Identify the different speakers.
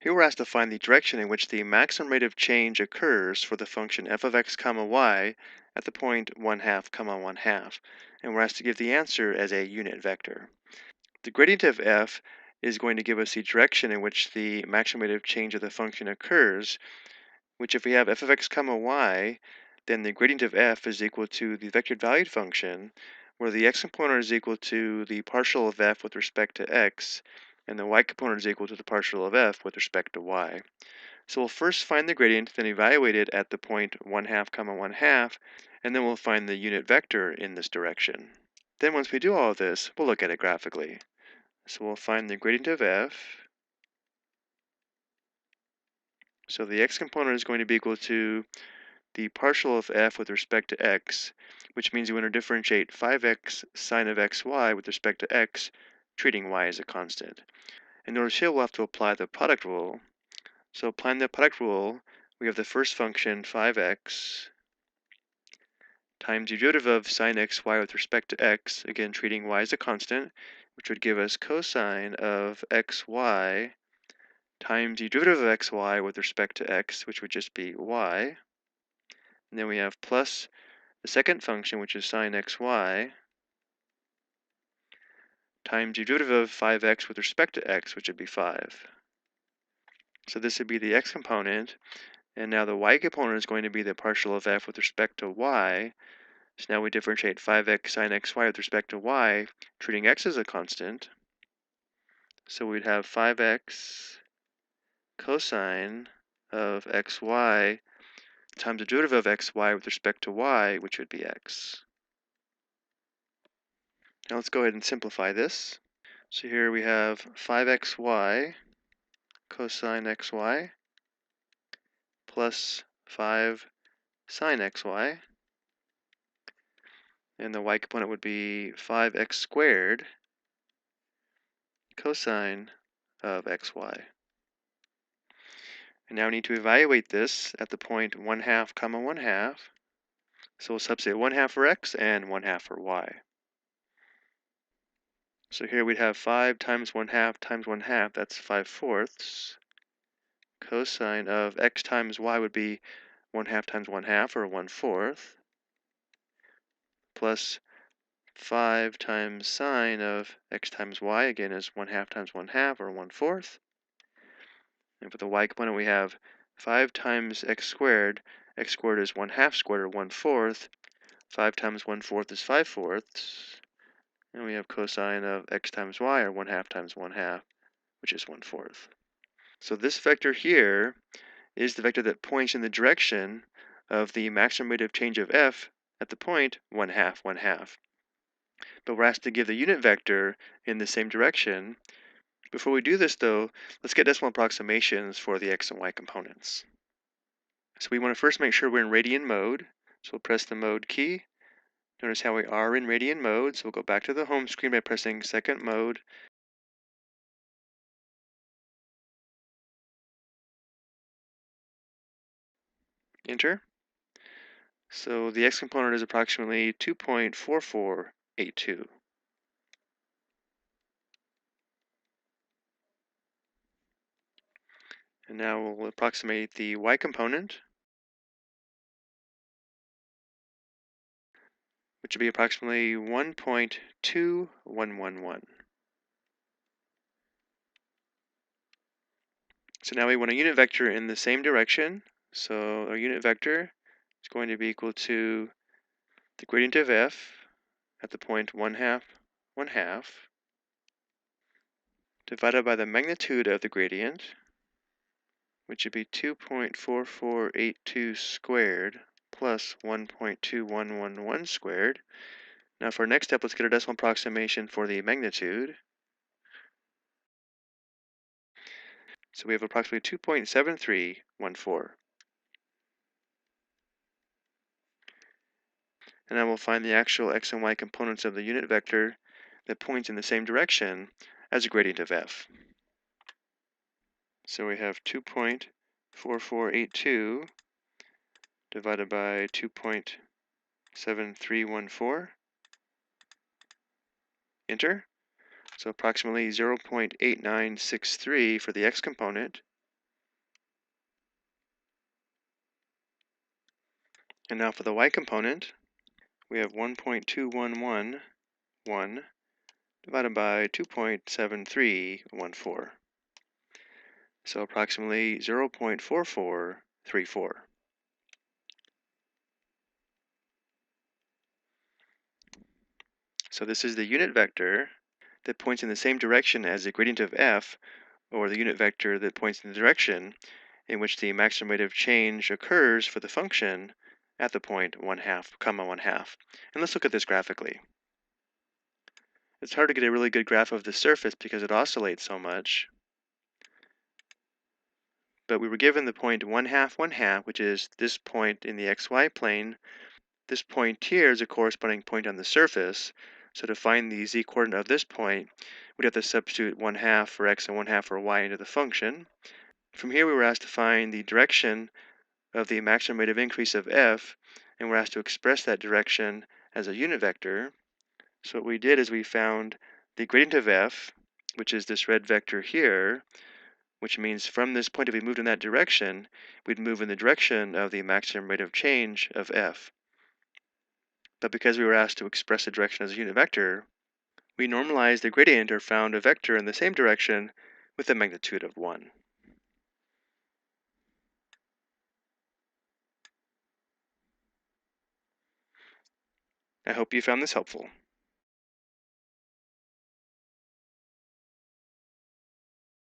Speaker 1: Here we're asked to find the direction in which the maximum rate of change occurs for the function f of x comma y at the point 1/2 comma 1/2, and we're asked to give the answer as a unit vector. The gradient of f is going to give us the direction in which the maximum rate of change of the function occurs, which if we have f of x comma y, then the gradient of f is equal to the vectored valued function, where the x component is equal to the partial of f with respect to x, and the y component is equal to the partial of f with respect to y. So we'll first find the gradient, then evaluate it at the point 1/2 comma 1/2, and then we'll find the unit vector in this direction. Then once we do all of this, we'll look at it graphically. So we'll find the gradient of f. So the x component is going to be equal to the partial of f with respect to x, which means we want to differentiate 5x sine of xy with respect to x, treating y as a constant. In order to show, we'll have to apply the product rule. So applying the product rule, we have the first function 5x times the derivative of sine xy with respect to x, again treating y as a constant, which would give us cosine of xy times the derivative of xy with respect to x, which would just be y. And then we have plus the second function, which is sine xy, times the derivative of 5x with respect to x, which would be 5. So this would be the x component, and now the y component is going to be the partial of f with respect to y. So now we differentiate 5x sine xy with respect to y, treating x as a constant. So we'd have 5x cosine of xy times the derivative of xy with respect to y, which would be x. Now let's go ahead and simplify this. So here we have 5xy cosine xy plus 5 sine xy, and the y component would be 5x squared cosine of xy. And now we need to evaluate this at the point 1/2 comma 1/2. So we'll substitute 1/2 for x and 1/2 for y. So here we'd have 5 times 1/2 times 1/2, that's 5/4. Cosine of x times y would be 1/2 times 1/2, or 1/4, plus 5 times sine of x times y, again, is 1/2 times 1/2, or 1/4. And for the y component, we have 5 times x squared is 1/2 squared, or 1/4. 5 times 1/4 is 5/4. And we have cosine of x times y, or 1/2 times 1/2, which is 1/4. So this vector here is the vector that points in the direction of the maximum rate of change of f at the point 1/2, 1/2. But we're asked to give the unit vector in the same direction. Before we do this though, let's get decimal approximations for the x and y components. So we want to first make sure we're in radian mode. So we'll press the mode key. Notice how we are in radian mode. So we'll go back to the home screen by pressing second mode. Enter. So the x component is approximately 2.4482. And now we'll approximate the y component, which would be approximately 1.2111. So now we want a unit vector in the same direction. So our unit vector is going to be equal to the gradient of f at the point 1/2, 1/2, divided by the magnitude of the gradient, which would be 2.4482 squared plus 1.2111 squared. Now for our next step, let's get a decimal approximation for the magnitude. So we have approximately 2.7314. And then we'll find the actual x and y components of the unit vector that points in the same direction as the gradient of f. So we have 2.4482 divided by 2.7314. Enter. So approximately 0.8963 for the x component And now for the y component, we have 1.2111 divided by 2.7314. So approximately 0.4434. So this is the unit vector that points in the same direction as the gradient of f, or the unit vector that points in the direction in which the maximum rate of change occurs for the function at the point 1/2, comma 1/2. And let's look at this graphically. It's hard to get a really good graph of the surface because it oscillates so much. But we were given the point 1/2, 1/2, which is this point in the xy plane. This point here is a corresponding point on the surface. So to find the z-coordinate of this point, we'd have to substitute 1/2 for x and 1/2 for y into the function. From here, we were asked to find the direction of the maximum rate of increase of f, and we're asked to express that direction as a unit vector. So what we did is we found the gradient of f, which is this red vector here, which means from this point, if we moved in that direction, we'd move in the direction of the maximum rate of change of f. But because we were asked to express the direction as a unit vector, we normalized the gradient or found a vector in the same direction with a magnitude of 1. I hope you found this helpful.